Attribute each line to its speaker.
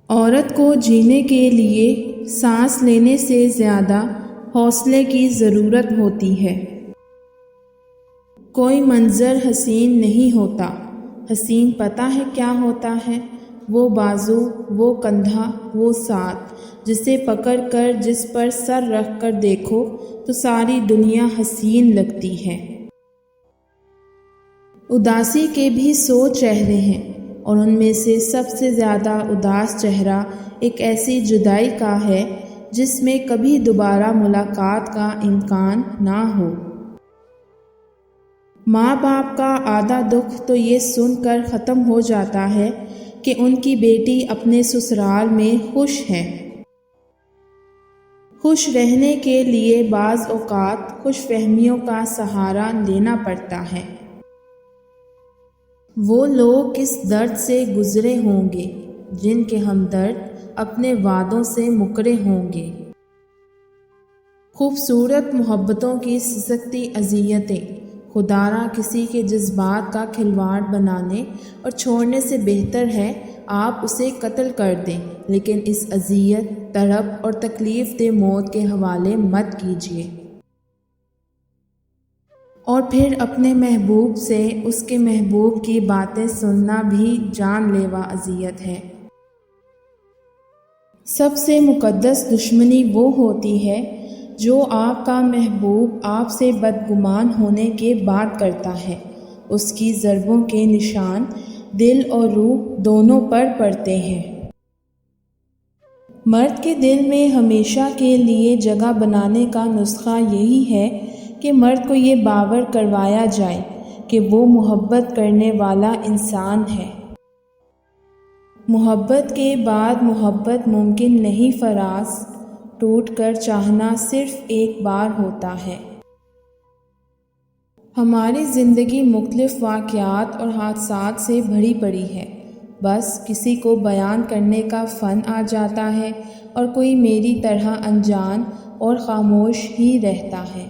Speaker 1: عورت کو جینے کے لیے سانس لینے سے زیادہ حوصلے کی ضرورت ہوتی ہے۔ کوئی منظر حسین نہیں ہوتا، حسین پتہ ہے کیا ہوتا ہے؟ وہ بازو، وہ کندھا، وہ ساتھ جسے پکڑ کر جس پر سر رکھ کر دیکھو تو ساری دنیا حسین لگتی ہے۔ اداسی کے بھی 100 چہرے ہیں، اور ان میں سے سب سے زیادہ اداس چہرہ ایک ایسی جدائی کا ہے جس میں کبھی دوبارہ ملاقات کا امکان نہ ہو۔ ماں باپ کا آدھا دکھ تو یہ سن کر ختم ہو جاتا ہے کہ ان کی بیٹی اپنے سسرال میں خوش ہے۔ خوش رہنے کے لیے بعض اوقات خوش فہمیوں کا سہارا لینا پڑتا ہے۔ وہ لوگ کس درد سے گزرے ہوں گے جن کے ہمدرد اپنے وعدوں سے مکرے ہوں گے۔ خوبصورت محبتوں کی سسکتی اذیتیں خدارا کسی کے جذبات کا کھلواڑ بنانے اور چھوڑنے سے بہتر ہے آپ اسے قتل کر دیں، لیکن اس اذیت، تڑپ اور تکلیف دہ موت کے حوالے مت کیجیے۔ اور پھر اپنے محبوب سے اس کے محبوب کی باتیں سننا بھی جان لیوا اذیت ہے۔ سب سے مقدس دشمنی وہ ہوتی ہے جو آپ کا محبوب آپ سے بدگمان ہونے کے بعد کرتا ہے۔ اس کی ضربوں کے نشان دل اور روح دونوں پر پڑتے ہیں۔ مرد کے دل میں ہمیشہ کے لیے جگہ بنانے کا نسخہ یہی ہے کہ مرد کو یہ باور کروایا جائے کہ وہ محبت کرنے والا انسان ہے۔ محبت کے بعد محبت ممکن نہیں فراز، ٹوٹ کر چاہنا صرف ایک بار ہوتا ہے۔ ہماری زندگی مختلف واقعات اور حادثات سے بھری پڑی ہے، بس کسی کو بیان کرنے کا فن آ جاتا ہے اور کوئی میری طرح انجان اور خاموش ہی رہتا ہے۔